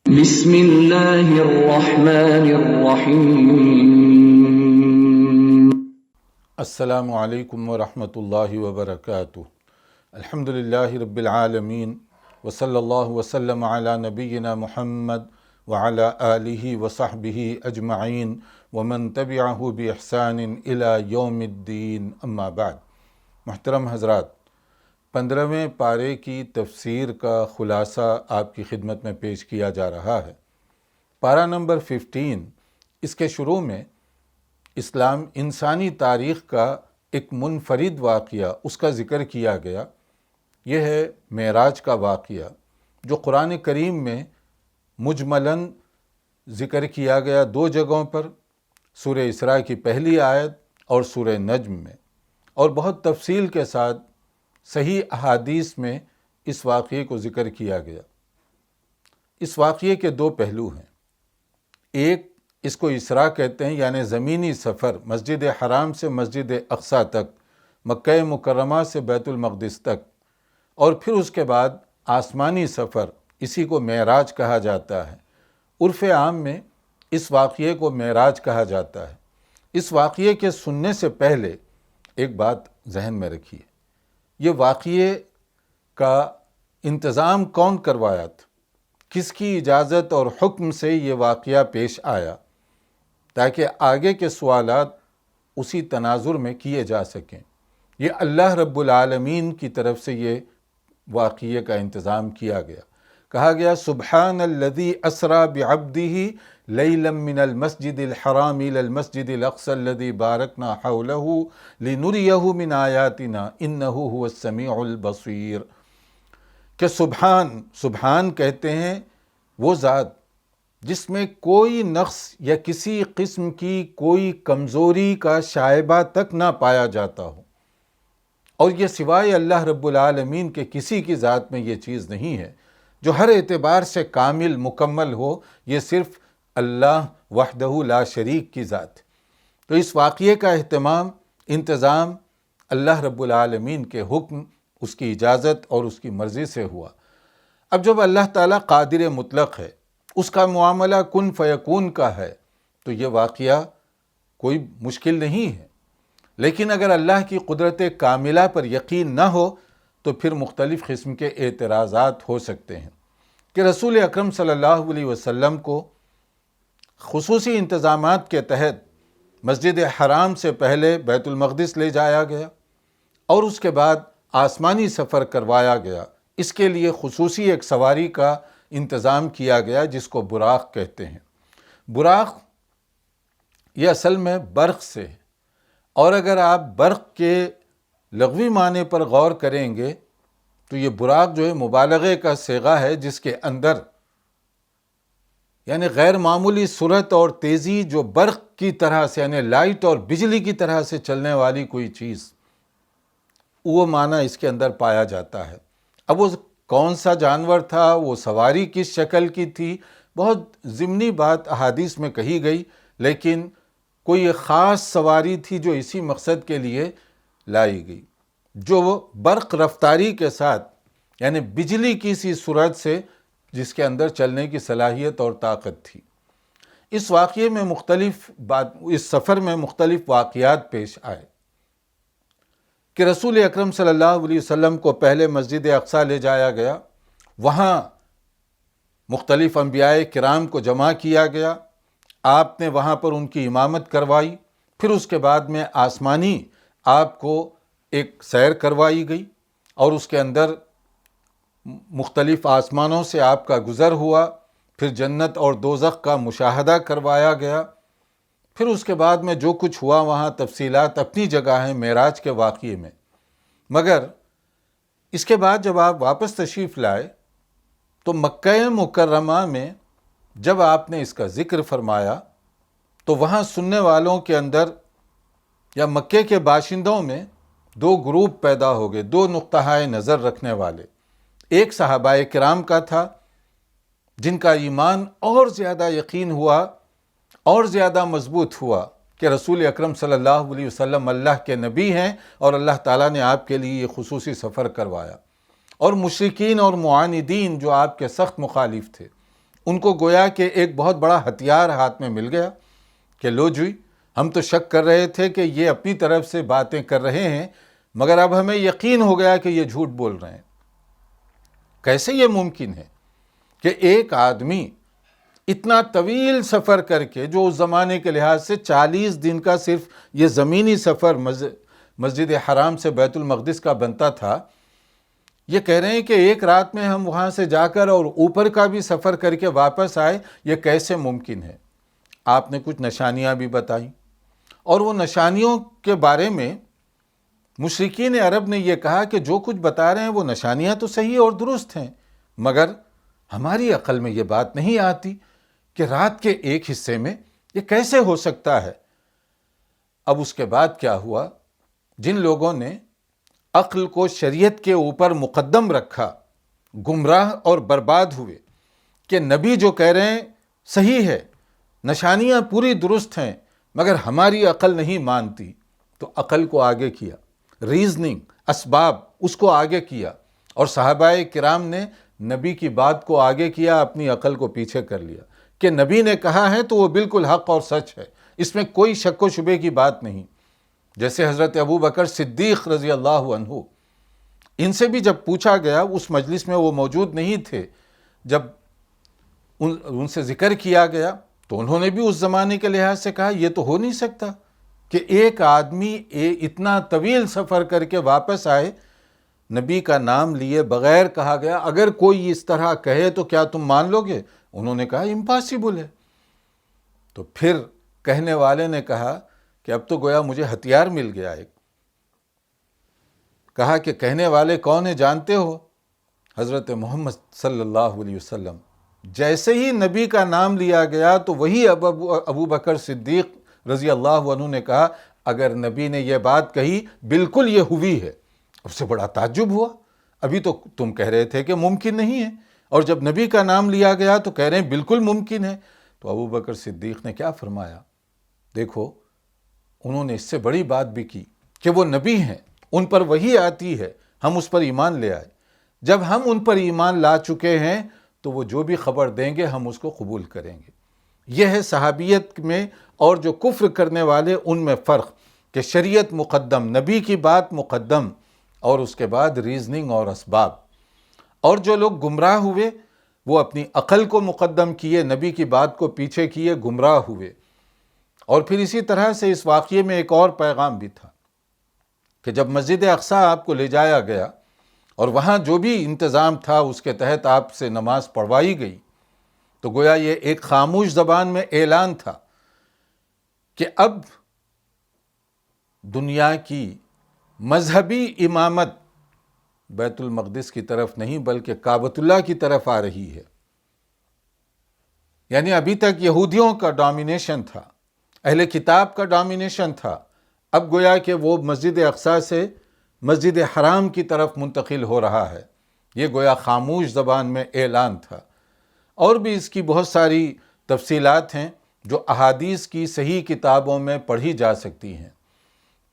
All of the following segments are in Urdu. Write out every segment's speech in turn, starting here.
بسم اللہ الرحمن الرحیم۔ السلام علیکم ورحمۃ اللہ وبرکاتہ۔ الحمدللہ رب العالمین وصلی اللہ وسلم علی نبینا محمد وعلی آلہ وصحبہ اجمعین ومن تبعہ بإحسان الی یوم الدین، اما بعد۔ محترم حضرات، 15ویں پارے کی تفسیر کا خلاصہ آپ کی خدمت میں پیش کیا جا رہا ہے۔ پارہ نمبر 15، اس کے شروع میں انسانی تاریخ کا ایک منفرد واقعہ اس کا ذکر کیا گیا۔ یہ ہے معراج کا واقعہ، جو قرآن کریم میں مجملاً ذکر کیا گیا 2 جگہوں پر، سورہ اسراء کی پہلی آیت اور سورہ نجم میں، اور بہت تفصیل کے ساتھ صحیح احادیث میں اس واقعے کو ذکر کیا گیا۔ اس واقعے کے 2 پہلو ہیں۔ ایک، اس کو اسراء کہتے ہیں، یعنی زمینی سفر مسجد حرام سے مسجد اقصیٰ تک، مکہ مکرمہ سے بیت المقدس تک، اور پھر اس کے بعد آسمانی سفر، اسی کو معراج کہا جاتا ہے۔ عرف عام میں اس واقعے کو معراج کہا جاتا ہے۔ اس واقعے کے سننے سے پہلے ایک بات ذہن میں رکھیے، یہ واقعے کا انتظام کون کروایا تھا؟ کس کی اجازت اور حکم سے یہ واقعہ پیش آیا، تاکہ آگے کے سوالات اسی تناظر میں کیے جا سکیں؟ یہ اللہ رب العالمین کی طرف سے یہ واقعے کا انتظام کیا گیا۔ کہا گیا سبحان الذی اسری بعبدہ لیلا من المسجد الحرام الی المسجد الاقصی الذی بارکنا حولہ لنریہ من آیاتنا انہ هو السمیع البصیر۔ کہ سبحان کہتے ہیں وہ ذات جس میں کوئی نقص یا کسی قسم کی کوئی کمزوری کا شائبہ تک نہ پایا جاتا ہو، اور یہ سوائے اللہ رب العالمین کے کسی کی ذات میں یہ چیز نہیں ہے، جو ہر اعتبار سے کامل مکمل ہو۔ یہ صرف اللہ وحدہ لا شریک کی ذات ہے۔ تو اس واقعے کا انتظام اللہ رب العالمین کے حکم، اس کی اجازت اور اس کی مرضی سے ہوا۔ اب جب اللہ تعالیٰ قادر مطلق ہے، اس کا معاملہ کن فیکون کا ہے، تو یہ واقعہ کوئی مشکل نہیں ہے۔ لیکن اگر اللہ کی قدرت کاملہ پر یقین نہ ہو تو پھر مختلف قسم کے اعتراضات ہو سکتے ہیں کہ رسول اکرم صلی اللہ علیہ وسلم کو خصوصی انتظامات کے تحت مسجد حرام سے پہلے بیت المقدس لے جایا گیا، اور اس کے بعد آسمانی سفر کروایا گیا۔ اس کے لیے خصوصی ایک سواری کا انتظام کیا گیا جس کو براق کہتے ہیں۔ براق یہ اصل میں برق سے ہے، اور اگر آپ برق کے لغوی معنی پر غور کریں گے تو یہ براق جو ہے مبالغے کا صیغہ ہے، جس کے اندر یعنی غیر معمولی سرعت اور تیزی، جو برق کی طرح سے یعنی لائٹ اور بجلی کی طرح سے چلنے والی کوئی چیز، وہ معنی اس کے اندر پایا جاتا ہے۔ اب وہ کون سا جانور تھا، وہ سواری کس شکل کی تھی، بہت ضمنی بات احادیث میں کہی گئی، لیکن کوئی ایک خاص سواری تھی جو اسی مقصد کے لیے لائی گئی، جو برق رفتاری کے ساتھ یعنی بجلی کی سی سرعت سے، جس کے اندر چلنے کی صلاحیت اور طاقت تھی۔ اس واقعے میں اس سفر میں مختلف واقعات پیش آئے کہ رسول اکرم صلی اللہ علیہ وسلم کو پہلے مسجد اقصیٰ لے جایا گیا، وہاں مختلف انبیاء کرام کو جمع کیا گیا، آپ نے وہاں پر ان کی امامت کروائی، پھر اس کے بعد میں آسمانی آپ کو ایک سیر کروائی گئی، اور اس کے اندر مختلف آسمانوں سے آپ کا گزر ہوا، پھر جنت اور دوزخ کا مشاہدہ کروایا گیا۔ پھر اس کے بعد میں جو کچھ ہوا وہاں تفصیلات اپنی جگہ ہیں معراج کے واقعے میں، مگر اس کے بعد جب آپ واپس تشریف لائے تو مکہ مکرمہ میں جب آپ نے اس کا ذکر فرمایا تو وہاں سننے والوں کے اندر یا مکے کے باشندوں میں 2 گروپ پیدا ہو گئے، 2 نقطۂ نظر رکھنے والے۔ ایک صحابہ کرام کا تھا جن کا ایمان اور زیادہ یقین ہوا اور زیادہ مضبوط ہوا کہ رسول اکرم صلی اللہ علیہ وسلم اللہ کے نبی ہیں، اور اللہ تعالیٰ نے آپ کے لیے یہ خصوصی سفر کروایا۔ اور مشرکین اور معاندین جو آپ کے سخت مخالف تھے، ان کو گویا کہ ایک بہت بڑا ہتھیار ہاتھ میں مل گیا کہ لو جی، ہم تو شک کر رہے تھے کہ یہ اپنی طرف سے باتیں کر رہے ہیں، مگر اب ہمیں یقین ہو گیا کہ یہ جھوٹ بول رہے ہیں۔ کیسے یہ ممکن ہے کہ ایک آدمی اتنا طویل سفر کر کے، جو اس زمانے کے لحاظ سے 40 دن کا صرف یہ زمینی سفر مسجد حرام سے بیت المقدس کا بنتا تھا، یہ کہہ رہے ہیں کہ ایک رات میں ہم وہاں سے جا کر اور اوپر کا بھی سفر کر کے واپس آئے، یہ کیسے ممکن ہے؟ آپ نے کچھ نشانیاں بھی بتائیں، اور وہ نشانیوں کے بارے میں مشرکین عرب نے یہ کہا کہ جو کچھ بتا رہے ہیں وہ نشانیاں تو صحیح اور درست ہیں، مگر ہماری عقل میں یہ بات نہیں آتی کہ رات کے ایک حصے میں یہ کیسے ہو سکتا ہے۔ اب اس کے بعد کیا ہوا؟ جن لوگوں نے عقل کو شریعت کے اوپر مقدم رکھا، گمراہ اور برباد ہوئے کہ نبی جو کہہ رہے ہیں صحیح ہے، نشانیاں پوری درست ہیں، مگر ہماری عقل نہیں مانتی، تو عقل کو آگے کیا، ریزننگ، اسباب، اس کو آگے کیا، اور صحابہ کرام نے نبی کی بات کو آگے کیا، اپنی عقل کو پیچھے کر لیا کہ نبی نے کہا ہے تو وہ بالکل حق اور سچ ہے، اس میں کوئی شک و شبے کی بات نہیں۔ جیسے حضرت ابو بکر صدیق رضی اللہ عنہ، ان سے بھی جب پوچھا گیا، اس مجلس میں وہ موجود نہیں تھے، جب ان سے ذکر کیا گیا تو انہوں نے بھی اس زمانے کے لحاظ سے کہا یہ تو ہو نہیں سکتا کہ ایک آدمی اتنا طویل سفر کر کے واپس آئے، نبی کا نام لیے بغیر کہا گیا، اگر کوئی اس طرح کہے تو کیا تم مان لو گے؟ انہوں نے کہا امپاسبل ہے۔ تو پھر کہنے والے نے کہا کہ اب تو گویا مجھے ہتھیار مل گیا ایک۔ کہا کہ کہنے والے کون ہیں جانتے ہو؟ حضرت محمد صلی اللہ علیہ وسلم۔ جیسے ہی نبی کا نام لیا گیا تو وہی ابو بکر صدیق رضی اللہ عنہ نے کہا اگر نبی نے یہ بات کہی بالکل یہ ہوئی ہے۔ اس سے بڑا تعجب ہوا، ابھی تو تم کہہ رہے تھے کہ ممکن نہیں ہے، اور جب نبی کا نام لیا گیا تو کہہ رہے ہیں بالکل ممکن ہے۔ تو ابو بکر صدیق نے کیا فرمایا؟ دیکھو، انہوں نے اس سے بڑی بات بھی کی کہ وہ نبی ہیں، ان پر وحی آتی ہے، ہم اس پر ایمان لے آئے۔ جب ہم ان پر ایمان لا چکے ہیں تو وہ جو بھی خبر دیں گے ہم اس کو قبول کریں گے۔ یہ ہے صحابیت میں اور جو کفر کرنے والے ان میں فرق، کہ شریعت مقدم، نبی کی بات مقدم، اور اس کے بعد ریزننگ اور اسباب۔ اور جو لوگ گمراہ ہوئے وہ اپنی عقل کو مقدم کیے، نبی کی بات کو پیچھے کیے، گمراہ ہوئے۔ اور پھر اسی طرح سے اس واقعے میں ایک اور پیغام بھی تھا کہ جب مسجد اقصیٰ آپ کو لے جایا گیا اور وہاں جو بھی انتظام تھا اس کے تحت آپ سے نماز پڑھوائی گئی، تو گویا یہ ایک خاموش زبان میں اعلان تھا کہ اب دنیا کی مذہبی امامت بیت المقدس کی طرف نہیں بلکہ کعبۃ اللہ کی طرف آ رہی ہے۔ یعنی ابھی تک یہودیوں کا ڈومینیشن تھا، اہل کتاب کا ڈومینیشن تھا، اب گویا کہ وہ مسجد اقصیٰ سے مسجد حرام کی طرف منتقل ہو رہا ہے۔ یہ گویا خاموش زبان میں اعلان تھا۔ اور بھی اس کی بہت ساری تفصیلات ہیں جو احادیث کی صحیح کتابوں میں پڑھی جا سکتی ہیں۔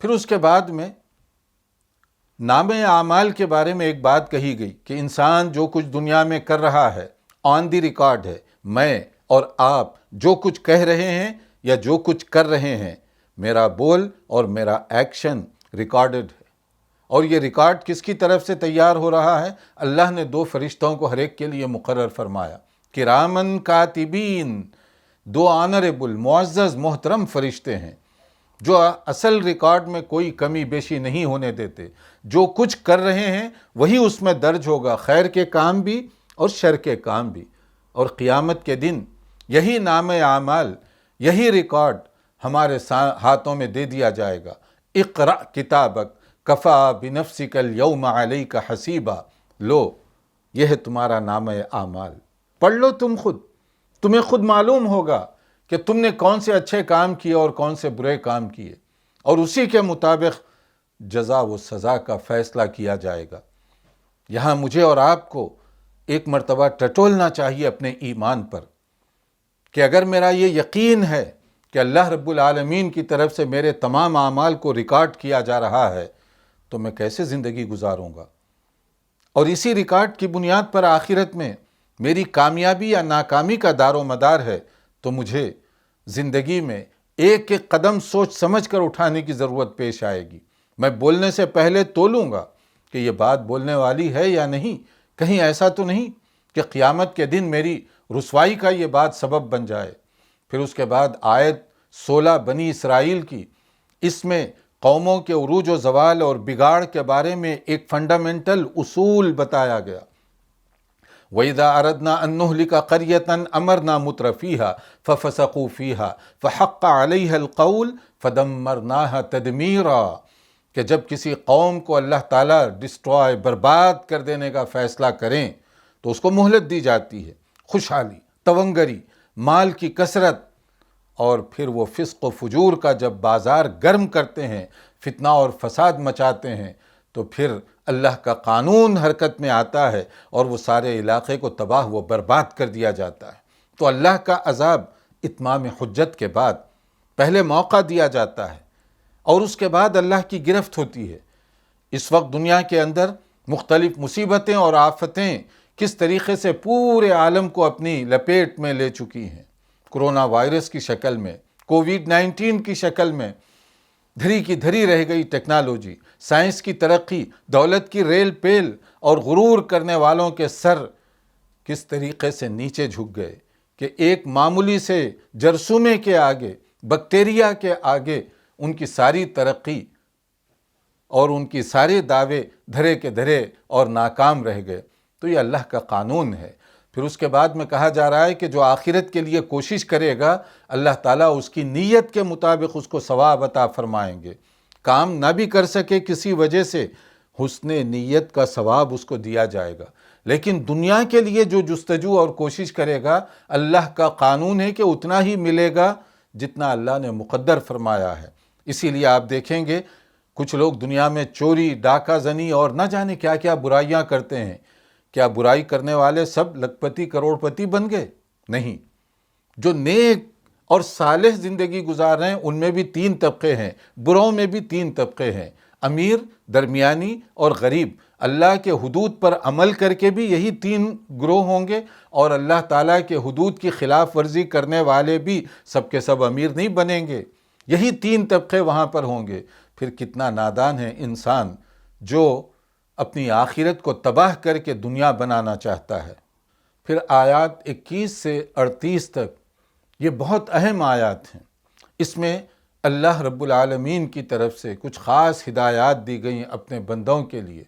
پھر اس کے بعد میں نام اعمال کے بارے میں ایک بات کہی گئی کہ انسان جو کچھ دنیا میں کر رہا ہے آن دی ریکارڈ ہے، میں اور آپ جو کچھ کہہ رہے ہیں یا جو کچھ کر رہے ہیں، میرا بول اور میرا ایکشن ریکارڈڈ ہے۔ اور یہ ریکارڈ کس کی طرف سے تیار ہو رہا ہے؟ اللہ نے 2 فرشتوں کو ہر ایک کے لیے مقرر فرمایا، کرامن کاتبین، 2 آنریبل، معزز محترم فرشتے ہیں جو اصل ریکارڈ میں کوئی کمی بیشی نہیں ہونے دیتے۔ جو کچھ کر رہے ہیں وہی اس میں درج ہوگا، خیر کے کام بھی اور شر کے کام بھی۔ اور قیامت کے دن یہی نام اعمال، یہی ریکارڈ ہمارے ہاتھوں میں دے دیا جائے گا۔ اقرأ کتابک کفا بنفسک اليوم علیک حسیبا، لو یہ ہے تمہارا نام اعمال، پڑھ لو تم خود، تمہیں خود معلوم ہوگا کہ تم نے کون سے اچھے کام کیے اور کون سے برے کام کیے، اور اسی کے مطابق جزا و سزا کا فیصلہ کیا جائے گا۔ یہاں مجھے اور آپ کو ایک مرتبہ ٹٹولنا چاہیے اپنے ایمان پر کہ اگر میرا یہ یقین ہے کہ اللہ رب العالمین کی طرف سے میرے تمام اعمال کو ریکارڈ کیا جا رہا ہے تو میں کیسے زندگی گزاروں گا، اور اسی ریکارڈ کی بنیاد پر آخرت میں میری کامیابی یا ناکامی کا دار و مدار ہے تو مجھے زندگی میں ایک ایک قدم سوچ سمجھ کر اٹھانے کی ضرورت پیش آئے گی۔ میں بولنے سے پہلے تولوں گا کہ یہ بات بولنے والی ہے یا نہیں، کہیں ایسا تو نہیں کہ قیامت کے دن میری رسوائی کا یہ بات سبب بن جائے۔ پھر اس کے بعد آیت 16 بنی اسرائیل کی، اس میں قوموں کے عروج و زوال اور بگاڑ کے بارے میں ایک فنڈامنٹل اصول بتایا گیا۔ وَإِذَا أَرَدْنَا أَن نُهْلِكَ قَرْيَةً أَمَرْنَا مُتْرَفِيهَا فَفَسَقُوا فِيهَا فَحَقَّ عَلَيْهَا الْقَوْلُ فَدَمَّرْنَاهَا تَدْمِيرًا کہ جب کسی قوم کو اللہ تعالیٰ ڈسٹرائے، برباد کر دینے کا فیصلہ کریں تو اس کو مہلت دی جاتی ہے، خوشحالی، تونگری، مال کی کثرت، اور پھر وہ فسق و فجور کا جب بازار گرم کرتے ہیں، فتنہ اور فساد مچاتے ہیں، تو پھر اللہ کا قانون حرکت میں آتا ہے اور وہ سارے علاقے کو تباہ و برباد کر دیا جاتا ہے۔ تو اللہ کا عذاب اتمام حجت کے بعد پہلے موقع دیا جاتا ہے اور اس کے بعد اللہ کی گرفت ہوتی ہے۔ اس وقت دنیا کے اندر مختلف مصیبتیں اور آفتیں کس طریقے سے پورے عالم کو اپنی لپیٹ میں لے چکی ہیں، کرونا وائرس کی شکل میں، کووڈ-19 کی شکل میں، دھری کی دھری رہ گئی ٹیکنالوجی، سائنس کی ترقی، دولت کی ریل پیل، اور غرور کرنے والوں کے سر کس طریقے سے نیچے جھک گئے کہ ایک معمولی سے جرثومے کے آگے، بیکٹیریا کے آگے ان کی ساری ترقی اور ان کی سارے دعوے دھرے کے دھرے اور ناکام رہ گئے۔ تو یہ اللہ کا قانون ہے۔ پھر اس کے بعد میں کہا جا رہا ہے کہ جو آخرت کے لیے کوشش کرے گا، اللہ تعالیٰ اس کی نیت کے مطابق اس کو ثواب عطا فرمائیں گے۔ کام نہ بھی کر سکے کسی وجہ سے، حسن نیت کا ثواب اس کو دیا جائے گا۔ لیکن دنیا کے لیے جو جستجو اور کوشش کرے گا، اللہ کا قانون ہے کہ اتنا ہی ملے گا جتنا اللہ نے مقدر فرمایا ہے۔ اسی لیے آپ دیکھیں گے کچھ لوگ دنیا میں چوری، ڈاکہ زنی اور نہ جانے کیا کیا برائیاں کرتے ہیں۔ کیا برائی کرنے والے سب لکھپتی کروڑ پتی بن گئے؟ نہیں۔ جو نیک اور صالح زندگی گزار رہے ہیں ان میں بھی 3 طبقے ہیں، بروں میں بھی 3 طبقے ہیں، امیر، درمیانی اور غریب۔ اللہ کے حدود پر عمل کر کے بھی یہی 3 گروہ ہوں گے، اور اللہ تعالیٰ کے حدود کی خلاف ورزی کرنے والے بھی سب کے سب امیر نہیں بنیں گے، یہی 3 طبقے وہاں پر ہوں گے۔ پھر کتنا نادان ہے انسان جو اپنی آخرت کو تباہ کر کے دنیا بنانا چاہتا ہے۔ پھر آیات 21 سے 38 تک یہ بہت اہم آیات ہیں۔ اس میں اللہ رب العالمین کی طرف سے کچھ خاص ہدایات دی گئیں اپنے بندوں کے لیے۔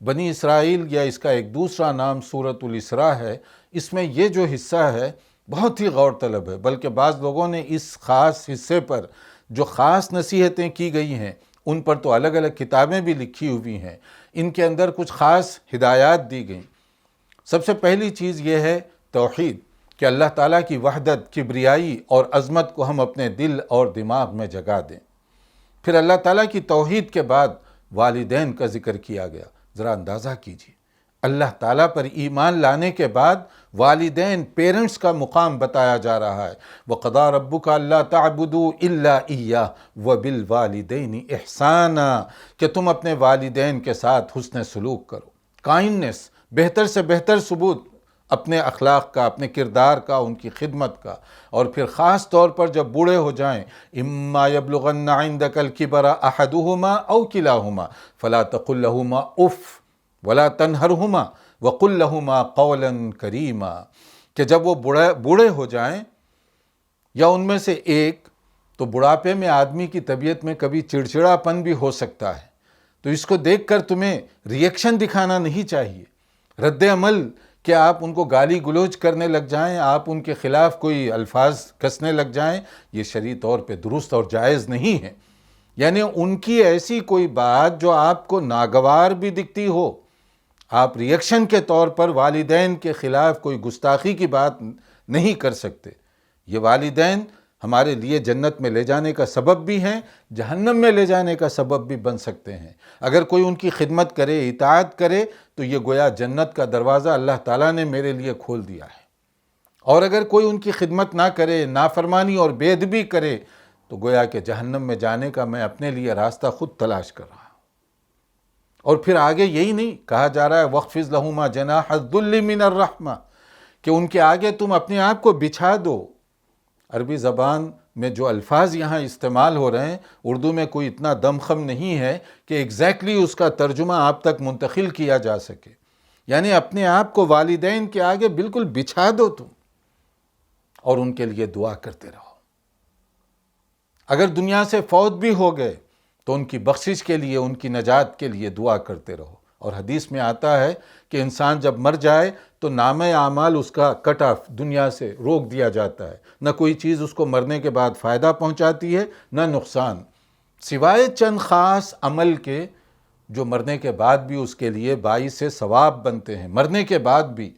بنی اسرائیل، یا اس کا ایک دوسرا نام سورۃ الاسراء ہے، اس میں یہ جو حصہ ہے بہت ہی غور طلب ہے، بلکہ بعض لوگوں نے اس خاص حصے پر جو خاص نصیحتیں کی گئی ہیں ان پر تو الگ الگ کتابیں بھی لکھی ہوئی ہیں۔ ان کے اندر کچھ خاص ہدایات دی گئیں۔ سب سے پہلی چیز یہ ہے توحید، کہ اللہ تعالیٰ کی وحدت، کبریائی اور عظمت کو ہم اپنے دل اور دماغ میں جگا دیں۔ پھر اللہ تعالیٰ کی توحید کے بعد والدین کا ذکر کیا گیا۔ ذرا اندازہ کیجیے، اللہ تعالیٰ پر ایمان لانے کے بعد والدین، پیرنٹس کا مقام بتایا جا رہا ہے۔ وَقَضَىٰ رَبُّكَ أَلَّا تَعْبُدُوا إِلَّا إِيَّاهُ وَبِالْوَالِدَيْنِ إِحْسَانًا کہ تم اپنے والدین کے ساتھ حسن سلوک کرو، کائنڈنس، بہتر سے بہتر ثبوت اپنے اخلاق کا، اپنے کردار کا، ان کی خدمت کا۔ اور پھر خاص طور پر جب بوڑھے ہو جائیں، اما یبلغن عندک الکبر احدہما او کلاہما فلا تقل لہما اف ولا تنہرہما وقل لہما قولا کریما کہ جب وہ بوڑھے ہو جائیں یا ان میں سے ایک، تو بڑھاپے میں آدمی کی طبیعت میں کبھی چڑچڑا پن بھی ہو سکتا ہے، تو اس کو دیکھ کر تمہیں ری ایکشن دکھانا نہیں چاہیے، رد عمل کہ آپ ان کو گالی گلوچ کرنے لگ جائیں، آپ ان کے خلاف کوئی الفاظ کسنے لگ جائیں، یہ شرعی طور پہ درست اور جائز نہیں ہے۔ یعنی ان کی ایسی کوئی بات جو آپ کو ناگوار بھی دکھتی ہو، آپ ری ایکشن کے طور پر والدین کے خلاف کوئی گستاخی کی بات نہیں کر سکتے۔ یہ والدین ہمارے لیے جنت میں لے جانے کا سبب بھی ہیں، جہنم میں لے جانے کا سبب بھی بن سکتے ہیں۔ اگر کوئی ان کی خدمت کرے، اطاعت کرے، تو یہ گویا جنت کا دروازہ اللہ تعالیٰ نے میرے لیے کھول دیا ہے، اور اگر کوئی ان کی خدمت نہ کرے، نافرمانی اور بے ادبی کرے، تو گویا کہ جہنم میں جانے کا میں اپنے لیے راستہ خود تلاش کر رہا ہوں۔ اور پھر آگے یہی نہیں کہا جا رہا ہے وَاخْفِضْ لَهُمَا جَنَاحَ الذُّلِّ مِنَ الرَّحْمَةِ کہ ان کے آگے تم اپنے آپ کو بچھا دو۔ عربی زبان میں جو الفاظ یہاں استعمال ہو رہے ہیں، اردو میں کوئی اتنا دم خم نہیں ہے کہ ایگزیکٹلی اس کا ترجمہ آپ تک منتقل کیا جا سکے۔ یعنی اپنے آپ کو والدین کے آگے بالکل بچھا دو تم، اور ان کے لیے دعا کرتے رہو۔ اگر دنیا سے فوت بھی ہو گئے تو ان کی بخشش کے لیے، ان کی نجات کے لیے دعا کرتے رہو۔ اور حدیث میں آتا ہے کہ انسان جب مر جائے تو نامہ اعمال اس کا کٹ آف، دنیا سے روک دیا جاتا ہے۔ نہ کوئی چیز اس کو مرنے کے بعد فائدہ پہنچاتی ہے، نہ نقصان، سوائے چند خاص عمل کے جو مرنے کے بعد بھی اس کے لیے باعث ثواب بنتے ہیں۔ مرنے کے بعد بھی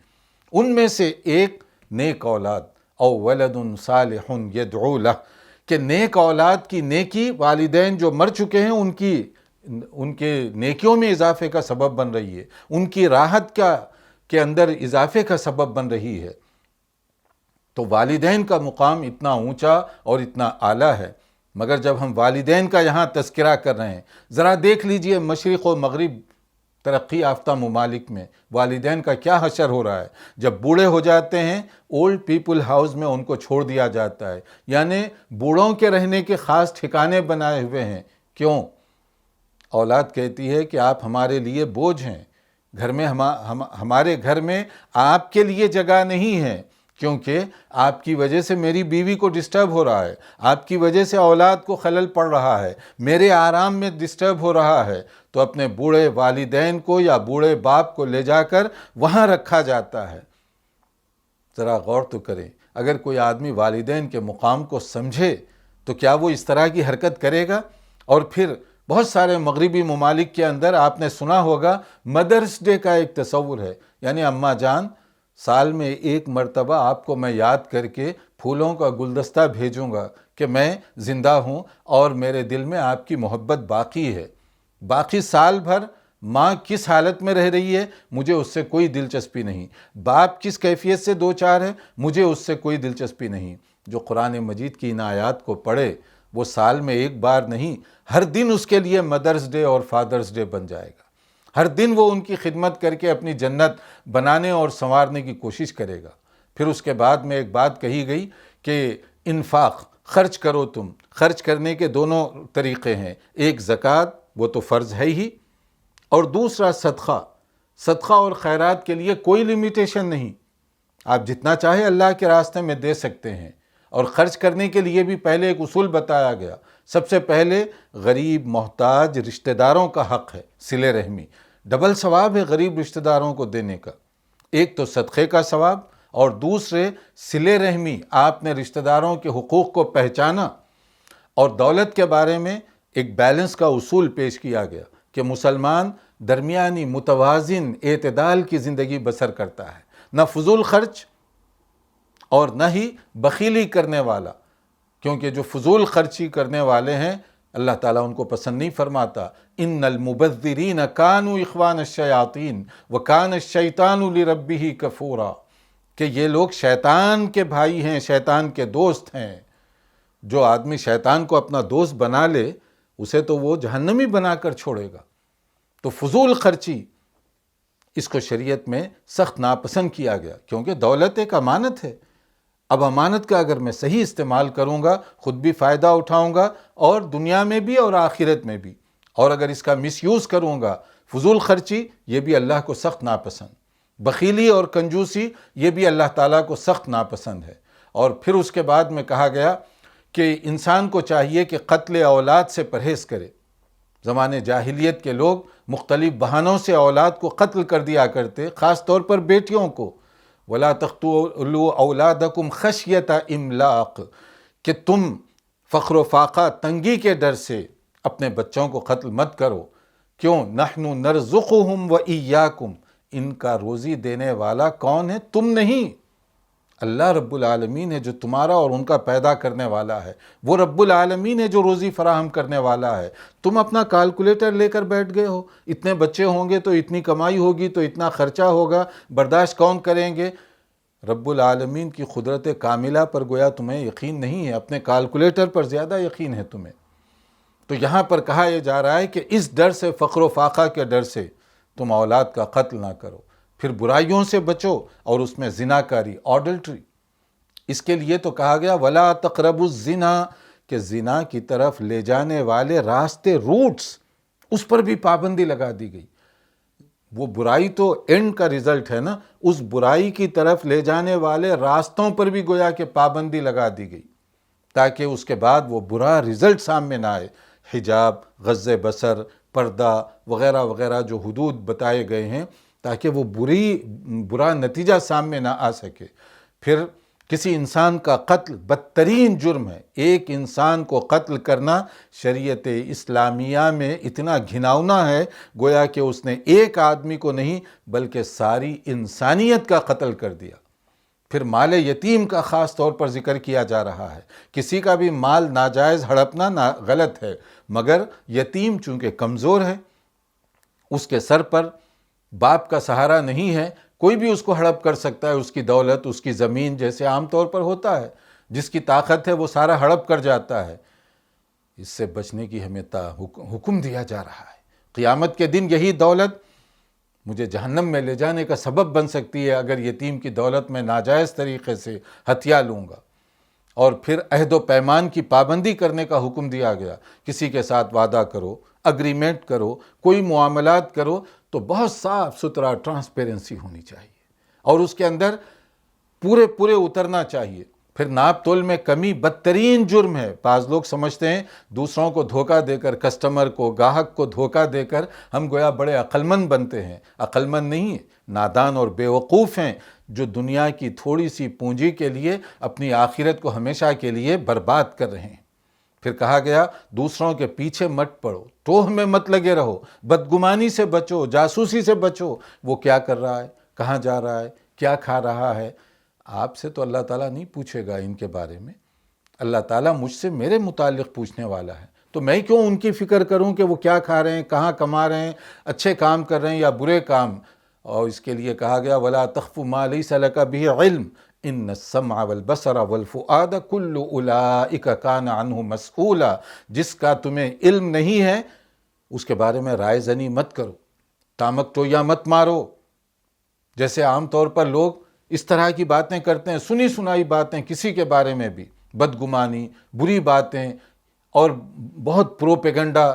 ان میں سے ایک نیک اولاد، او ولد صالح یدعو لہ، کہ نیک اولاد کی نیکی والدین جو مر چکے ہیں ان کے نیکیوں میں اضافے کا سبب بن رہی ہے، ان کی راحت کے اندر اضافے کا سبب بن رہی ہے۔ تو والدین کا مقام اتنا اونچا اور اتنا اعلیٰ ہے۔ مگر جب ہم والدین کا یہاں تذکرہ کر رہے ہیں، ذرا دیکھ لیجئے مشرق و مغرب ترقی یافتہ ممالک میں والدین کا کیا حشر ہو رہا ہے۔ جب بوڑھے ہو جاتے ہیں، اولڈ پیپل ہاؤس میں ان کو چھوڑ دیا جاتا ہے، یعنی بوڑھوں کے رہنے کے خاص ٹھکانے بنائے ہوئے ہیں۔ کیوں؟ اولاد کہتی ہے کہ آپ ہمارے لیے بوجھ ہیں، گھر میں ہمارے گھر میں آپ کے لیے جگہ نہیں ہے، کیونکہ آپ کی وجہ سے میری بیوی کو ڈسٹرب ہو رہا ہے، آپ کی وجہ سے اولاد کو خلل پڑ رہا ہے، میرے آرام میں ڈسٹرب ہو رہا ہے۔ تو اپنے بوڑھے والدین کو یا بوڑھے باپ کو لے جا کر وہاں رکھا جاتا ہے۔ ذرا غور تو کریں، اگر کوئی آدمی والدین کے مقام کو سمجھے تو کیا وہ اس طرح کی حرکت کرے گا؟ اور پھر بہت سارے مغربی ممالک کے اندر آپ نے سنا ہوگا مدرس ڈے کا ایک تصور ہے، یعنی اماں جان سال میں ایک مرتبہ آپ کو میں یاد کر کے پھولوں کا گلدستہ بھیجوں گا کہ میں زندہ ہوں اور میرے دل میں آپ کی محبت باقی ہے۔ باقی سال بھر ماں کس حالت میں رہ رہی ہے مجھے اس سے کوئی دلچسپی نہیں، باپ کس کیفیت سے دو چار ہے مجھے اس سے کوئی دلچسپی نہیں۔ جو قرآن مجید کی ان آیات کو پڑھے وہ سال میں ایک بار نہیں، ہر دن اس کے لیے مدرس ڈے اور فادرس ڈے بن جائے گا۔ ہر دن وہ ان کی خدمت کر کے اپنی جنت بنانے اور سنوارنے کی کوشش کرے گا۔ پھر اس کے بعد میں ایک بات کہی گئی کہ انفاق، خرچ کرو تم۔ خرچ کرنے کے دونوں طریقے ہیں، ایک زکوٰۃ، وہ تو فرض ہے ہی، اور دوسرا صدقہ۔ صدقہ اور خیرات کے لیے کوئی لیمیٹیشن نہیں، آپ جتنا چاہے اللہ کے راستے میں دے سکتے ہیں۔ اور خرچ کرنے کے لیے بھی پہلے ایک اصول بتایا گیا، سب سے پہلے غریب محتاج رشتہ داروں کا حق ہے، صلہ رحمی، ڈبل ثواب ہے غریب رشتہ داروں کو دینے کا۔ ایک تو صدقے کا ثواب اور دوسرے صلہ رحمی، آپ نے رشتہ داروں کے حقوق کو پہچانا۔ اور دولت کے بارے میں ایک بیلنس کا اصول پیش کیا گیا کہ مسلمان درمیانی متوازن اعتدال کی زندگی بسر کرتا ہے، نہ فضول خرچ اور نہ ہی بخیلی کرنے والا، کیونکہ جو فضول خرچی کرنے والے ہیں اللہ تعالیٰ ان کو پسند نہیں فرماتا۔ ان المبذرین کانوا اخوان الشیاطین وکان الشیطان لربہ کفورا، کہ یہ لوگ شیطان کے بھائی ہیں، شیطان کے دوست ہیں۔ جو آدمی شیطان کو اپنا دوست بنا لے اسے تو وہ جہنمی بنا کر چھوڑے گا۔ تو فضول خرچی اس کو شریعت میں سخت ناپسند کیا گیا، کیونکہ دولت ایک امانت ہے۔ اب امانت کا اگر میں صحیح استعمال کروں گا خود بھی فائدہ اٹھاؤں گا اور دنیا میں بھی اور آخرت میں بھی، اور اگر اس کا مس یوز کروں گا، فضول خرچی، یہ بھی اللہ کو سخت ناپسند، بخیلی اور کنجوسی یہ بھی اللہ تعالیٰ کو سخت ناپسند ہے۔ اور پھر اس کے بعد میں کہا گیا کہ انسان کو چاہیے کہ قتل اولاد سے پرہیز کرے۔ زمانے جاہلیت کے لوگ مختلف بہانوں سے اولاد کو قتل کر دیا کرتے، خاص طور پر بیٹیوں کو۔ وَلَا تَقْتُلُوا أَوْلَادَكُمْ خَشْيَةَ إِمْلَاقٍ، کہ تم فقر و فاقہ تنگی کے ڈر سے اپنے بچوں کو قتل مت کرو۔ کیوں؟ نَحْنُ نَرْزُقُهُمْ وَإِيَّاكُمْ، ان کا روزی دینے والا کون ہے؟ تم نہیں، اللہ رب العالمین ہے جو تمہارا اور ان کا پیدا کرنے والا ہے۔ وہ رب العالمین ہے جو روزی فراہم کرنے والا ہے۔ تم اپنا کیلکولیٹر لے کر بیٹھ گئے ہو، اتنے بچے ہوں گے تو اتنی کمائی ہوگی تو اتنا خرچہ ہوگا، برداشت کون کریں گے؟ رب العالمین کی قدرت کاملہ پر گویا تمہیں یقین نہیں ہے، اپنے کیلکولیٹر پر زیادہ یقین ہے تمہیں۔ تو یہاں پر کہا یہ جا رہا ہے کہ اس ڈر سے، فقر و فاقہ کے ڈر سے تم اولاد کا قتل نہ کرو۔ پھر برائیوں سے بچو، اور اس میں زناکاری، آڈلٹری، اس کے لیے تو کہا گیا وَلَا تَقْرَبُوا الزِّنَا، کہ زنا کی طرف لے جانے والے راستے، روٹس، اس پر بھی پابندی لگا دی گئی۔ وہ برائی تو اینڈ کا رزلٹ ہے نا، اس برائی کی طرف لے جانے والے راستوں پر بھی گویا کہ پابندی لگا دی گئی، تاکہ اس کے بعد وہ برا رزلٹ سامنے نہ آئے۔ حجاب، غض بصر، پردہ وغیرہ وغیرہ جو حدود بتائے گئے ہیں، تاکہ وہ برا نتیجہ سامنے نہ آ سکے۔ پھر کسی انسان کا قتل بدترین جرم ہے۔ ایک انسان کو قتل کرنا شریعت اسلامیہ میں اتنا گھناؤنا ہے، گویا کہ اس نے ایک آدمی کو نہیں بلکہ ساری انسانیت کا قتل کر دیا۔ پھر مال یتیم کا خاص طور پر ذکر کیا جا رہا ہے۔ کسی کا بھی مال ناجائز ہڑپنا غلط ہے، مگر یتیم چونکہ کمزور ہے، اس کے سر پر باپ کا سہارا نہیں ہے، کوئی بھی اس کو ہڑپ کر سکتا ہے، اس کی دولت، اس کی زمین، جیسے عام طور پر ہوتا ہے، جس کی طاقت ہے وہ سارا ہڑپ کر جاتا ہے۔ اس سے بچنے کی ہمیں حکم دیا جا رہا ہے۔ قیامت کے دن یہی دولت مجھے جہنم میں لے جانے کا سبب بن سکتی ہے اگر یتیم کی دولت میں ناجائز طریقے سے ہتھیا لوں گا۔ اور پھر عہد و پیمان کی پابندی کرنے کا حکم دیا گیا۔ کسی کے ساتھ وعدہ کرو، اگریمنٹ کرو، کوئی معاملات کرو تو بہت صاف ستھرا ٹرانسپیرنسی ہونی چاہیے، اور اس کے اندر پورے اترنا چاہیے۔ پھر ناپ تول میں کمی بدترین جرم ہے۔ بعض لوگ سمجھتے ہیں دوسروں کو دھوکہ دے کر، کسٹمر کو، گاہک کو دھوکہ دے کر ہم گویا بڑے عقلمند بنتے ہیں۔ عقلمند نہیں ہیں، نادان اور بیوقوف ہیں، جو دنیا کی تھوڑی سی پونجی کے لیے اپنی آخرت کو ہمیشہ کے لیے برباد کر رہے ہیں۔ پھر کہا گیا دوسروں کے پیچھے مت پڑو، ٹوہ میں مت لگے رہو، بدگمانی سے بچو، جاسوسی سے بچو۔ وہ کیا کر رہا ہے، کہاں جا رہا ہے، کیا کھا رہا ہے، آپ سے تو اللہ تعالیٰ نہیں پوچھے گا ان کے بارے میں۔ اللہ تعالیٰ مجھ سے میرے متعلق پوچھنے والا ہے، تو میں کیوں ان کی فکر کروں کہ وہ کیا کھا رہے ہیں، کہاں کما رہے ہیں، اچھے کام کر رہے ہیں یا برے کام۔ اور اس کے لیے کہا گیا وَلَا تَخْفُ مَا لَيْسَ لَكَ بِهِ عِلْمٌ إِنَّ السَّمْعَ وَالْبَصَرَ وَالْفُؤَادَ كُلُّ أُولَئِكَ كَانَ عَنْهُ مَسْئُولًا۔ جس کا تمہیں علم نہیں ہے اس کے بارے میں رائے زنی مت کرو، تامک ٹویا مت مارو۔ جیسے عام طور پر لوگ اس طرح کی باتیں کرتے ہیں، سنی سنائی باتیں کسی کے بارے میں بھی، بدگمانی، بری باتیں اور بہت پروپیگنڈا،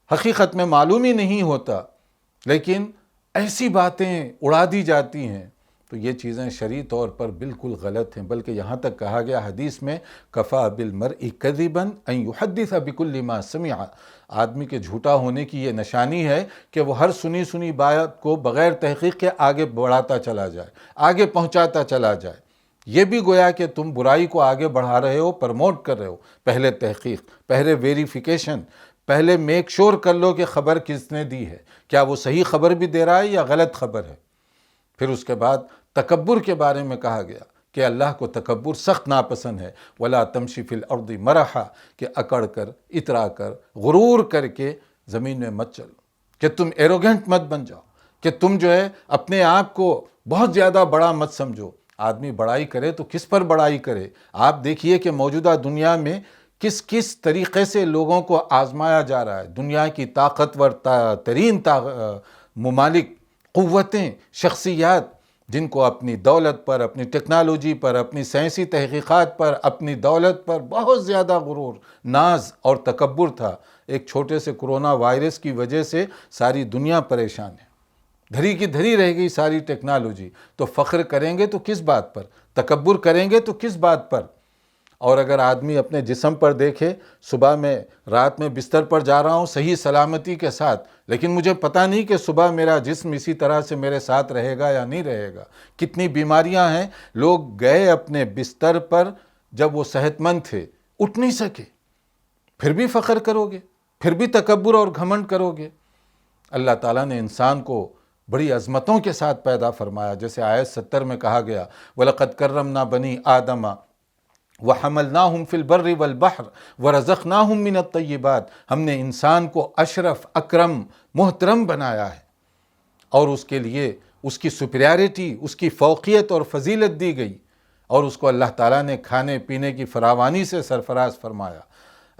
حقیقت میں معلوم ہی نہیں ہوتا، لیکن ایسی باتیں اڑا دی جاتی ہیں۔ تو یہ چیزیں شرعی طور پر بالکل غلط ہیں، بلکہ یہاں تک کہا گیا حدیث میں کفا بالمرء کذبا ان یحدث بکل ما سمع، آدمی کے جھوٹا ہونے کی یہ نشانی ہے کہ وہ ہر سنی بات کو بغیر تحقیق کے آگے بڑھاتا چلا جائے، آگے پہنچاتا چلا جائے۔ یہ بھی گویا کہ تم برائی کو آگے بڑھا رہے ہو، پرموٹ کر رہے ہو۔ پہلے تحقیق، پہلے ویریفیکیشن، پہلے میک شور کر لو کہ خبر کس نے دی ہے، کیا وہ صحیح خبر بھی دے رہا ہے یا غلط خبر ہے۔ پھر اس کے بعد تکبر کے بارے میں کہا گیا کہ اللہ کو تکبر سخت ناپسند ہے۔ وَلَا تَمْشِ فِي الْأَرْضِ مَرَحًا، کہ اکڑ کر، اترا کر، غرور کر کے زمین میں مت چلو، کہ تم ایروگنٹ مت بن جاؤ، کہ تم جو ہے اپنے آپ کو بہت زیادہ بڑا مت سمجھو۔ آدمی بڑائی کرے تو کس پر بڑائی کرے؟ آپ دیکھیے کہ موجودہ دنیا میں کس طریقے سے لوگوں کو آزمایا جا رہا ہے۔ دنیا کی طاقتور ترین ممالک، قوتیں، شخصیات، جن کو اپنی دولت پر، اپنی ٹیکنالوجی پر، اپنی سائنسی تحقیقات پر، اپنی دولت پر بہت زیادہ غرور، ناز اور تکبر تھا، ایک چھوٹے سے کرونا وائرس کی وجہ سے ساری دنیا پریشان ہے، دھری کی دھری رہ گئی ساری ٹیکنالوجی۔ تو فخر کریں گے تو کس بات پر، تکبر کریں گے تو کس بات پر؟ اور اگر آدمی اپنے جسم پر دیکھے، صبح میں رات میں بستر پر جا رہا ہوں صحیح سلامتی کے ساتھ، لیکن مجھے پتہ نہیں کہ صبح میرا جسم اسی طرح سے میرے ساتھ رہے گا یا نہیں رہے گا۔ کتنی بیماریاں ہیں، لوگ گئے اپنے بستر پر جب وہ صحت مند تھے، اٹھ نہیں سکے، پھر بھی فخر کرو گے، پھر بھی تکبر اور گھمنڈ کرو گے۔ اللہ تعالیٰ نے انسان کو بڑی عظمتوں کے ساتھ پیدا فرمایا، جیسے آیت 70 میں کہا گیا وَلَقَدْ كَرَّمْنَا بَنِي آدَمَ وَحَمَلْنَاهُمْ فِي الْبَرِّ وَالْبَحْرِ وَرَزَقْنَاهُمْ مِنَ الطَّيِّبَاتِ، ہم نے انسان کو اشرف، اکرم، محترم بنایا ہے، اور اس کے لیے اس کی سپیریارٹی، اس کی فوقیت اور فضیلت دی گئی، اور اس کو اللہ تعالیٰ نے کھانے پینے کی فراوانی سے سرفراز فرمایا۔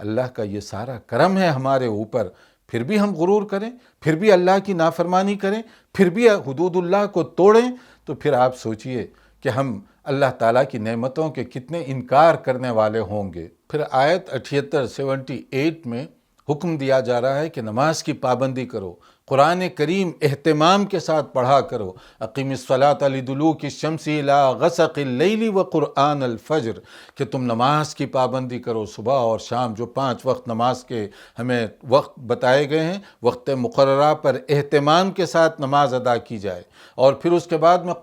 اللہ کا یہ سارا کرم ہے ہمارے اوپر، پھر بھی ہم غرور کریں، پھر بھی اللہ کی نافرمانی کریں، پھر بھی حدود اللہ کو توڑیں، تو پھر آپ سوچئے کہ ہم اللہ تعالیٰ کی نعمتوں کے کتنے انکار کرنے والے ہوں گے۔ پھر آیت 78 میں حکم دیا جا رہا ہے کہ نماز کی پابندی کرو، قرآن کریم اہتمام کے ساتھ پڑھا کرو۔ اقیم الصلاۃ لدلوک الشمس الی غسق اللیل وقرآن الفجر، کہ تم نماز کی پابندی کرو، صبح اور شام جو 5 وقت نماز کے ہمیں وقت بتائے گئے ہیں، وقت مقررہ پر اہتمام کے ساتھ نماز ادا کی جائے، اور پھر اس کے بعد میں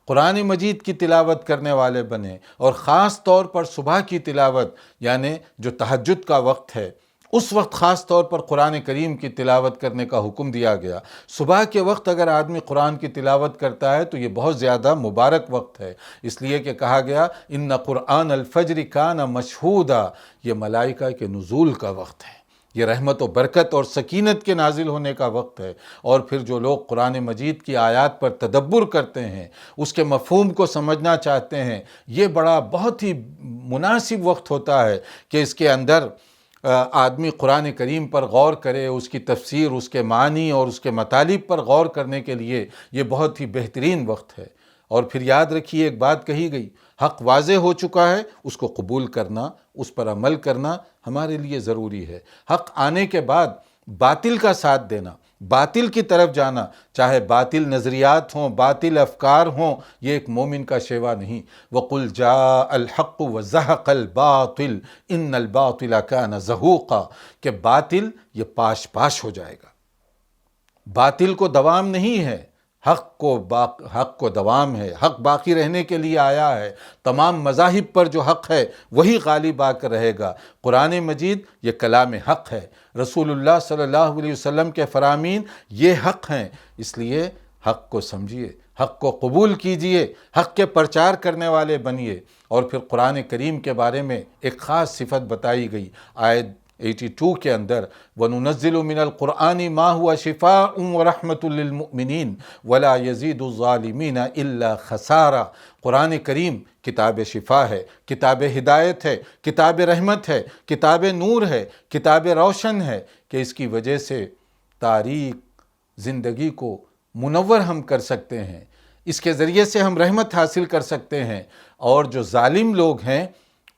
قرآن مجید کی تلاوت کرنے والے بنے، اور خاص طور پر صبح کی تلاوت، یعنی جو تہجد کا وقت ہے اس وقت خاص طور پر قرآن کریم کی تلاوت کرنے کا حکم دیا گیا۔ صبح کے وقت اگر آدمی قرآن کی تلاوت کرتا ہے تو یہ بہت زیادہ مبارک وقت ہے، اس لیے کہ کہا گیا ان قرآن الفجر کان مشہودا، یہ ملائکہ کے نزول کا وقت ہے، یہ رحمت و برکت اور سکینت کے نازل ہونے کا وقت ہے۔ اور پھر جو لوگ قرآن مجید کی آیات پر تدبر کرتے ہیں، اس کے مفہوم کو سمجھنا چاہتے ہیں، یہ بہت ہی مناسب وقت ہوتا ہے کہ اس کے اندر آدمی قرآن کریم پر غور کرے، اس کی تفسیر، اس کے معنی اور اس کے مطالب پر غور کرنے کے لیے یہ بہت ہی بہترین وقت ہے۔ اور پھر یاد رکھیے ایک بات کہی گئی، حق واضح ہو چکا ہے، اس کو قبول کرنا، اس پر عمل کرنا ہمارے لیے ضروری ہے۔ حق آنے کے بعد باطل کا ساتھ دینا، باطل کی طرف جانا، چاہے باطل نظریات ہوں، باطل افکار ہوں، یہ ایک مومن کا شیوا نہیں۔ وَقُلْ جَاءَ الْحَقُّ وَزَهَقَ الْبَاطِلُ إِنَّ الْبَاطِلَ كَانَ زَهُوقًا، کہ باطل یہ پاش ہو جائے گا، باطل کو دوام نہیں ہے، حق کو دوام ہے، حق باقی رہنے کے لیے آیا ہے۔ تمام مذاہب پر جو حق ہے وہی غالب آ کر رہے گا۔ قرآن مجید یہ کلام حق ہے، رسول اللہ صلی اللہ علیہ وسلم کے فرامین یہ حق ہیں، اس لیے حق کو سمجھیے، حق کو قبول کیجئے، حق کے پرچار کرنے والے بنیے۔ اور پھر قرآن کریم کے بارے میں ایک خاص صفت بتائی گئی آیت 82 کے اندر، وَنُنَزِّلُ مِنَ الْقُرْآنِ مَا هُوَ شِفَاءٌ وَرَحْمَةٌ لِّلْمُؤْمِنِينَ وَلَا يَزِيدُ الظَّالِمِينَ إِلَّا خَسَارًا۔ قرآن کریم کتاب شفا ہے، کتاب ہدایت ہے، کتاب رحمت ہے، کتاب نور ہے، کتاب روشن ہے، کہ اس کی وجہ سے تاریک زندگی کو منور ہم کر سکتے ہیں، اس کے ذریعے سے ہم رحمت حاصل کر سکتے ہیں۔ اور جو ظالم لوگ ہیں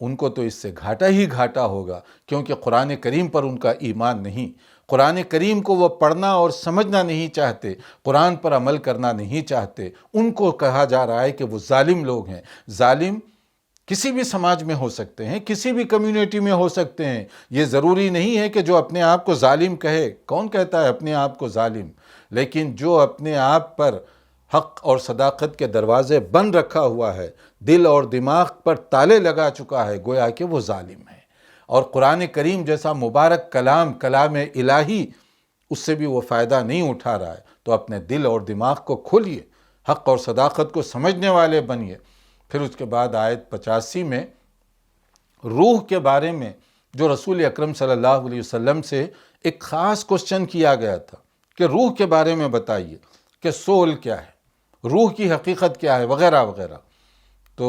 ان کو تو اس سے گھاٹا ہی گھاٹا ہوگا، کیونکہ قرآن کریم پر ان کا ایمان نہیں، قرآن کریم کو وہ پڑھنا اور سمجھنا نہیں چاہتے، قرآن پر عمل کرنا نہیں چاہتے، ان کو کہا جا رہا ہے کہ وہ ظالم لوگ ہیں۔ ظالم کسی بھی سماج میں ہو سکتے ہیں، کسی بھی کمیونٹی میں ہو سکتے ہیں، یہ ضروری نہیں ہے کہ جو اپنے آپ کو ظالم کہے، کون کہتا ہے اپنے آپ کو ظالم، لیکن جو اپنے آپ پر حق اور صداقت کے دروازے بند رکھا ہوا ہے، دل اور دماغ پر تالے لگا چکا ہے، گویا کہ وہ ظالم ہے۔ اور قرآن کریم جیسا مبارک کلام الہی، اس سے بھی وہ فائدہ نہیں اٹھا رہا ہے، تو اپنے دل اور دماغ کو کھولیے، حق اور صداقت کو سمجھنے والے بنیے۔ پھر اس کے بعد آیت 85 میں روح کے بارے میں جو رسول اکرم صلی اللہ علیہ وسلم سے ایک خاص کوسچن کیا گیا تھا کہ روح کے بارے میں بتائیے کہ سول کیا ہے، روح کی حقیقت کیا ہے، وغیرہ وغیرہ، تو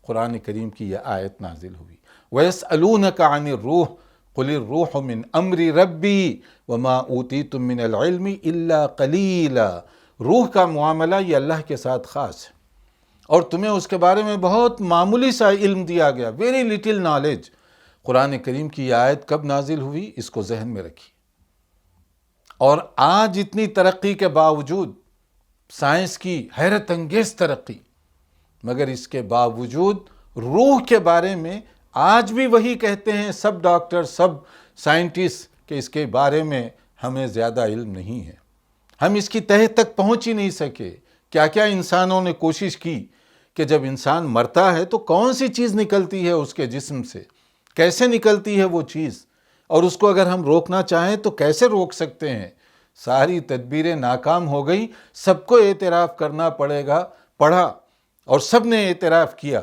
قرآن کریم کی یہ آیت نازل ہوئی، وَيَسْأَلُونَكَ عَنِ الرُّوحِ قُلِ الرُّوحُ مِنْ أَمْرِ رَبِّي وَمَا أُوتِيتُم مِّنَ الْعِلْمِ إِلَّا قَلِيلًا۔ روح کا معاملہ یہ اللہ کے ساتھ خاص ہے، اور تمہیں اس کے بارے میں بہت معمولی سا علم دیا گیا، ویری لٹل نالج۔ قرآن کریم کی یہ آیت کب نازل ہوئی، اس کو ذہن میں رکھیے۔ اور آج اتنی ترقی کے باوجود، سائنس کی حیرت انگیز ترقی، مگر اس کے باوجود روح کے بارے میں آج بھی وہی کہتے ہیں سب ڈاکٹر، سب سائنٹسٹ، کہ اس کے بارے میں ہمیں زیادہ علم نہیں ہے، ہم اس کی تہہ تک پہنچ ہی نہیں سکے۔ کیا کیا انسانوں نے کوشش کی کہ جب انسان مرتا ہے تو کون سی چیز نکلتی ہے اس کے جسم سے، کیسے نکلتی ہے وہ چیز، اور اس کو اگر ہم روکنا چاہیں تو کیسے روک سکتے ہیں۔ ساری تدبیریں ناکام ہو گئی، سب کو اعتراف کرنا پڑا، اور سب نے اعتراف کیا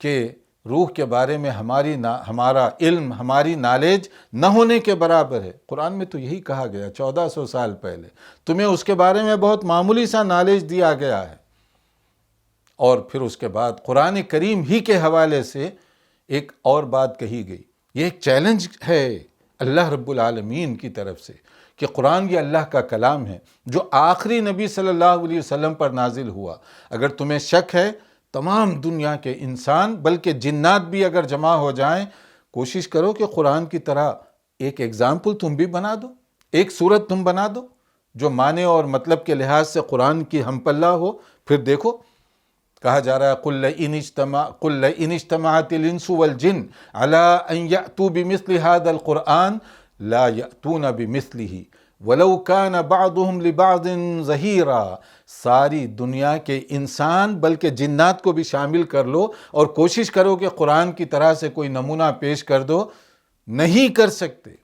کہ روح کے بارے میں ہمارا علم، ہماری نالج نہ ہونے کے برابر ہے۔ قرآن میں تو یہی کہا گیا 1400 سال پہلے، تمہیں اس کے بارے میں بہت معمولی سا نالج دیا گیا ہے۔ اور پھر اس کے بعد قرآن کریم ہی کے حوالے سے ایک اور بات کہی گئی، یہ ایک چیلنج ہے اللہ رب العالمین کی طرف سے کہ قرآن یہ اللہ کا کلام ہے جو آخری نبی صلی اللہ علیہ وسلم پر نازل ہوا۔ اگر تمہیں شک ہے، تمام دنیا کے انسان بلکہ جنات بھی اگر جمع ہو جائیں، کوشش کرو کہ قرآن کی طرح ایک ایگزامپل تم بھی بنا دو، ایک صورت تم بنا دو جو معنی اور مطلب کے لحاظ سے قرآن کی ہم پلہ ہو۔ پھر دیکھو کہا جا رہا ہے قُلْ لَئِنِ اجْتَمَعَتِ الْإِنسُ وَالْجِنُّ عَلَىٰ أَن يَأْتُوا بِمِثْلِ هَٰذَا الْقُرْآنِ لَا يَأْتُونَ بِمِثْلِهِ وَلَوْ كَانَ بَعْضُهُمْ لِبَعْضٍ ظَهِيرًا۔ ساری دنیا کے انسان بلکہ جنات کو بھی شامل کر لو اور کوشش کرو کہ قرآن کی طرح سے کوئی نمونہ پیش کر دو، نہیں کر سکتے۔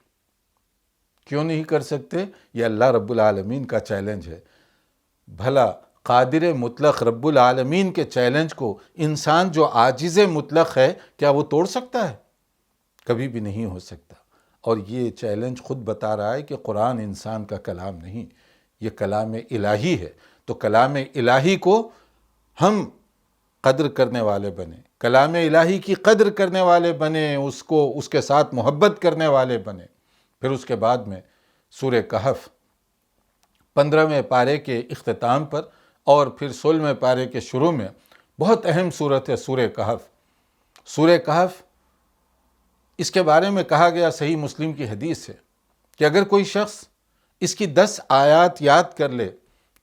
کیوں نہیں کر سکتے؟ یہ اللہ رب العالمین کا چیلنج ہے۔ بھلا قادر مطلق رب العالمین کے چیلنج کو انسان جو عاجز مطلق ہے، کیا وہ توڑ سکتا ہے؟ کبھی بھی نہیں ہو سکتا۔ اور یہ چیلنج خود بتا رہا ہے کہ قرآن انسان کا کلام نہیں، یہ کلام الہی ہے۔ تو کلام الہی کو ہم قدر کرنے والے بنے، کلام الہی کی قدر کرنے والے بنے، اس کے ساتھ محبت کرنے والے بنے۔ پھر اس کے بعد میں سورہ کہف 15ویں پارے کے اختتام پر اور پھر 16ویں پارے کے شروع میں بہت اہم صورت ہے سورہ کہف۔ سورہ کہف، اس کے بارے میں کہا گیا، صحیح مسلم کی حدیث ہے کہ اگر کوئی شخص اس کی 10 آیات یاد کر لے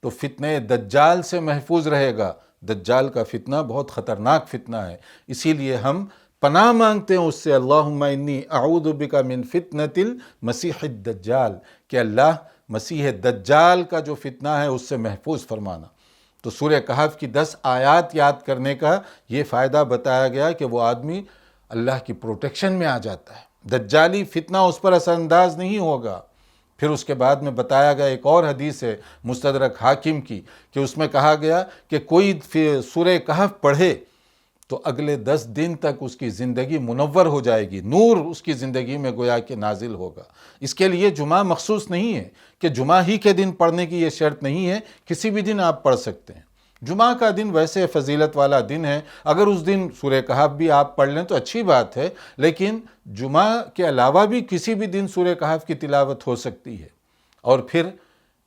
تو فتنہ دجال سے محفوظ رہے گا۔ دجال کا فتنہ بہت خطرناک فتنہ ہے، اسی لیے ہم پناہ مانگتے ہیں اس سے، اللہم انی اعوذ بک من فتنۃ المسیح الدجال، کہ اللہ مسیح دجال کا جو فتنہ ہے اس سے محفوظ فرمانا۔ تو سورہ کہف کی 10 آیات یاد کرنے کا یہ فائدہ بتایا گیا کہ وہ آدمی اللہ کی پروٹیکشن میں آ جاتا ہے، دجالی فتنہ اس پر اثر انداز نہیں ہوگا۔ پھر اس کے بعد میں بتایا گیا ایک اور حدیث ہے مستدرک حاکم کی کہ اس میں کہا گیا کہ کوئی سورہ کہف پڑھے تو اگلے 10 دن تک اس کی زندگی منور ہو جائے گی، نور اس کی زندگی میں گویا کہ نازل ہوگا۔ اس کے لیے جمعہ مخصوص نہیں ہے کہ جمعہ ہی کے دن پڑھنے کی یہ شرط نہیں ہے، کسی بھی دن آپ پڑھ سکتے ہیں۔ جمعہ کا دن ویسے فضیلت والا دن ہے، اگر اس دن سورہ کہف بھی آپ پڑھ لیں تو اچھی بات ہے، لیکن جمعہ کے علاوہ بھی کسی بھی دن سورہ کہف کی تلاوت ہو سکتی ہے۔ اور پھر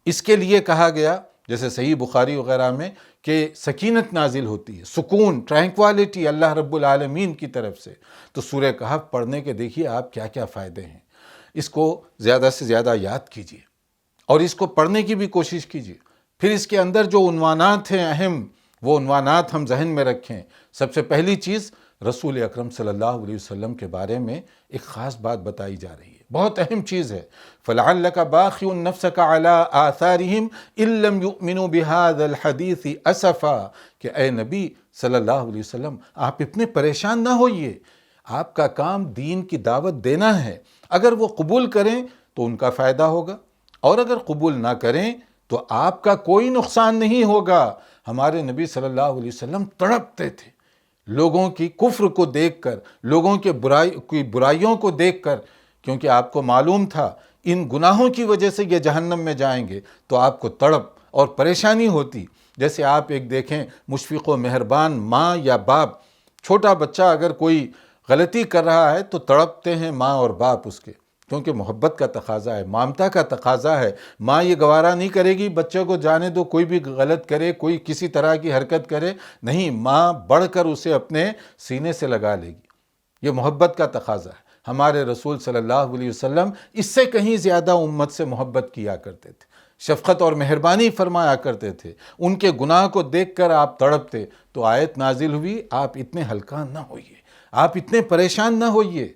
اس کے لیے کہا گیا جیسے صحیح بخاری وغیرہ میں کہ سکینت نازل ہوتی ہے، سکون، ٹرینکوالٹی اللہ رب العالمین کی طرف سے۔ تو سورہ کہف پڑھنے کے دیکھیے آپ کیا کیا فائدے ہیں، اس کو زیادہ سے زیادہ یاد کیجیے اور اس کو پڑھنے کی بھی کوشش کیجیے۔ پھر اس کے اندر جو عنوانات ہیں اہم، وہ عنوانات ہم ذہن میں رکھیں۔ سب سے پہلی چیز رسول اکرم صلی اللہ علیہ وسلم کے بارے میں ایک خاص بات بتائی جا رہی ہے، بہت اہم چیز ہے۔ فَلَعَلَّكَ بَاخِعٌ نَفْسَكَ عَلَىٰ آثَارِهِمْ إِن لَّمْ يُؤْمِنُوا بِهَٰذَا الْحَدِيثِ أَسَفًا، کہ اے نبی صلی اللہ علیہ وسلم آپ اتنے پریشان نہ ہوئیے، آپ کا کام دین کی دعوت دینا ہے۔ اگر وہ قبول کریں تو ان کا فائدہ ہوگا، اور اگر قبول نہ کریں تو آپ کا کوئی نقصان نہیں ہوگا۔ ہمارے نبی صلی اللہ علیہ وسلم تڑپتے تھے لوگوں کی کفر کو دیکھ کر، لوگوں کے برائیوں کو دیکھ کر، کیونکہ آپ کو معلوم تھا ان گناہوں کی وجہ سے یہ جہنم میں جائیں گے، تو آپ کو تڑپ اور پریشانی ہوتی۔ جیسے آپ ایک دیکھیں مشفق و مہربان ماں یا باپ، چھوٹا بچہ اگر کوئی غلطی کر رہا ہے تو تڑپتے ہیں ماں اور باپ اس کے، کیونکہ محبت کا تقاضا ہے، مامتا کا تقاضا ہے۔ ماں یہ گوارا نہیں کرے گی بچے کو جانے دو کوئی بھی غلط کرے، کوئی کسی طرح کی حرکت کرے، نہیں، ماں بڑھ کر اسے اپنے سینے سے لگا لے گی۔ یہ محبت کا تقاضا ہے۔ ہمارے رسول صلی اللہ علیہ وسلم اس سے کہیں زیادہ امت سے محبت کیا کرتے تھے، شفقت اور مہربانی فرمایا کرتے تھے، ان کے گناہ کو دیکھ کر آپ تڑپتے۔ تو آیت نازل ہوئی، آپ اتنے ہلکان نہ ہوئیے، آپ اتنے پریشان نہ ہوئیے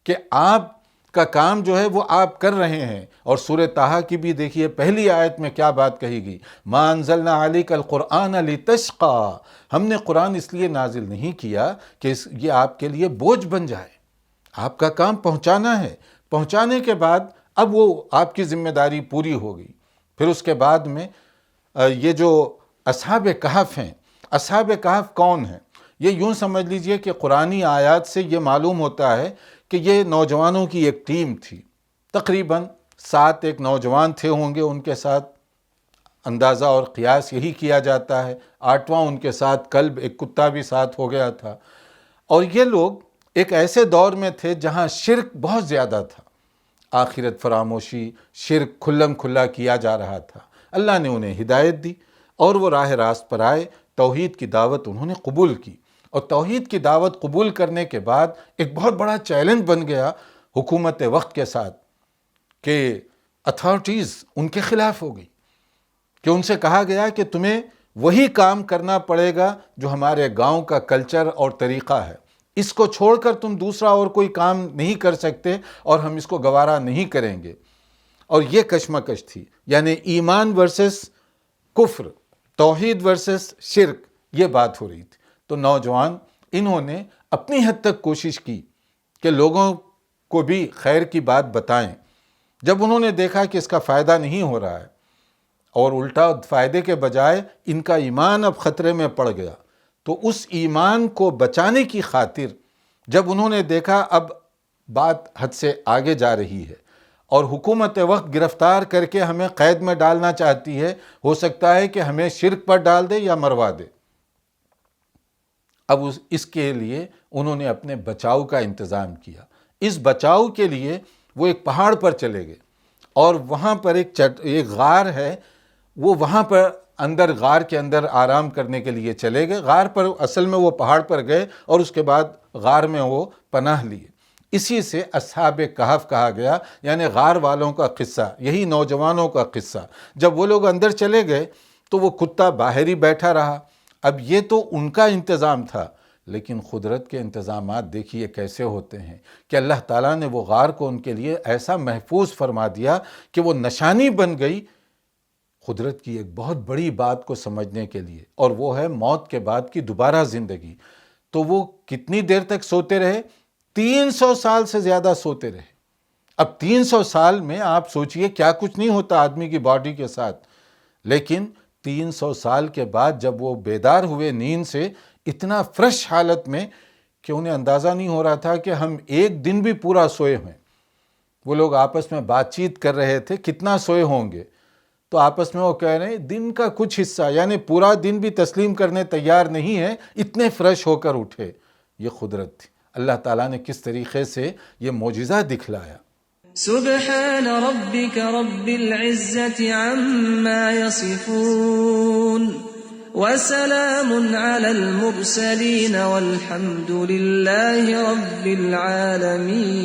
کہ آپ کا کام جو ہے وہ آپ کر رہے ہیں۔ اور سورہ طٰہٰ کی بھی دیکھیے پہلی آیت میں کیا بات کہی گئی، مَا أَنزَلْنَا عَلَيْكَ الْقُرْآنَ لِتَشْقَىٰ، ہم نے قرآن اس لیے نازل نہیں کیا کہ یہ آپ کے لیے بوجھ بن جائے، آپ کا کام پہنچانا ہے، پہنچانے کے بعد اب وہ آپ کی ذمہ داری پوری ہو گئی۔ پھر اس کے بعد میں یہ جو اصحاب کہف ہیں، اصحاب کہف کون ہیں؟ یہ یوں سمجھ لیجئے کہ قرآنی آیات سے یہ معلوم ہوتا ہے کہ یہ نوجوانوں کی ایک ٹیم تھی، تقریباً 7 ایک نوجوان تھے ہوں گے ان کے ساتھ، اندازہ اور قیاس یہی کیا جاتا ہے، 8واں ان کے ساتھ کلب، ایک کتا بھی ساتھ ہو گیا تھا۔ اور یہ لوگ ایک ایسے دور میں تھے جہاں شرک بہت زیادہ تھا، آخرت فراموشی، شرک کھلم کھلا کیا جا رہا تھا۔ اللہ نے انہیں ہدایت دی اور وہ راہ راست پر آئے، توحید کی دعوت انہوں نے قبول کی، اور توحید کی دعوت قبول کرنے کے بعد ایک بہت بڑا چیلنج بن گیا حکومت وقت کے ساتھ کہ اتھارٹیز ان کے خلاف ہو گئی، کہ ان سے کہا گیا کہ تمہیں وہی کام کرنا پڑے گا جو ہمارے گاؤں کا کلچر اور طریقہ ہے، اس کو چھوڑ کر تم دوسرا اور کوئی کام نہیں کر سکتے اور ہم اس کو گوارا نہیں کریں گے۔ اور یہ کشمکش تھی، یعنی ایمان ورسس کفر، توحید ورسس شرک، یہ بات ہو رہی تھی۔ تو نوجوان انہوں نے اپنی حد تک کوشش کی کہ لوگوں کو بھی خیر کی بات بتائیں۔ جب انہوں نے دیکھا کہ اس کا فائدہ نہیں ہو رہا ہے اور الٹا فائدے کے بجائے ان کا ایمان اب خطرے میں پڑ گیا، تو اس ایمان کو بچانے کی خاطر جب انہوں نے دیکھا اب بات حد سے آگے جا رہی ہے اور حکومت وقت گرفتار کر کے ہمیں قید میں ڈالنا چاہتی ہے، ہو سکتا ہے کہ ہمیں شرک پر ڈال دے یا مروا دے، اب اس کے لیے انہوں نے اپنے بچاؤ کا انتظام کیا۔ اس بچاؤ کے لیے وہ ایک پہاڑ پر چلے گئے اور وہاں پر ایک غار ہے، وہ وہاں پر اندر غار کے اندر آرام کرنے کے لیے چلے گئے۔ غار پر اصل میں وہ پہاڑ پر گئے اور اس کے بعد غار میں وہ پناہ لیے۔ اسی سے اصحاب کہف کہا گیا، یعنی غار والوں کا قصہ، یہی نوجوانوں کا قصہ۔ جب وہ لوگ اندر چلے گئے تو وہ کتا باہر ہی بیٹھا رہا۔ اب یہ تو ان کا انتظام تھا، لیکن قدرت کے انتظامات دیکھیے کیسے ہوتے ہیں کہ اللہ تعالیٰ نے وہ غار کو ان کے لیے ایسا محفوظ فرما دیا کہ وہ نشانی بن گئی قدرت کی ایک بہت بڑی بات کو سمجھنے کے لیے، اور وہ ہے موت کے بعد کی دوبارہ زندگی۔ تو وہ کتنی دیر تک سوتے رہے؟ 300 سال سے زیادہ سوتے رہے۔ اب 300 سال میں آپ سوچئے کیا کچھ نہیں ہوتا آدمی کی باڈی کے ساتھ، لیکن 300 سال کے بعد جب وہ بیدار ہوئے نیند سے، اتنا فریش حالت میں کہ انہیں اندازہ نہیں ہو رہا تھا کہ ہم ایک دن بھی پورا سوئے ہیں۔ وہ لوگ آپس میں بات چیت کر رہے تھے کتنا سوئے ہوں گے، تو آپس میں وہ کہہ رہے ہیں دن کا کچھ حصہ، یعنی پورا دن بھی تسلیم کرنے تیار نہیں ہے، اتنے فریش ہو کر اٹھے۔ یہ قدرت تھی، اللہ تعالیٰ نے کس طریقے سے یہ معجزہ دکھلایا۔ سبحان ربك رب العزة عما يصفون وسلام على المرسلين والحمد لله رب العالمين۔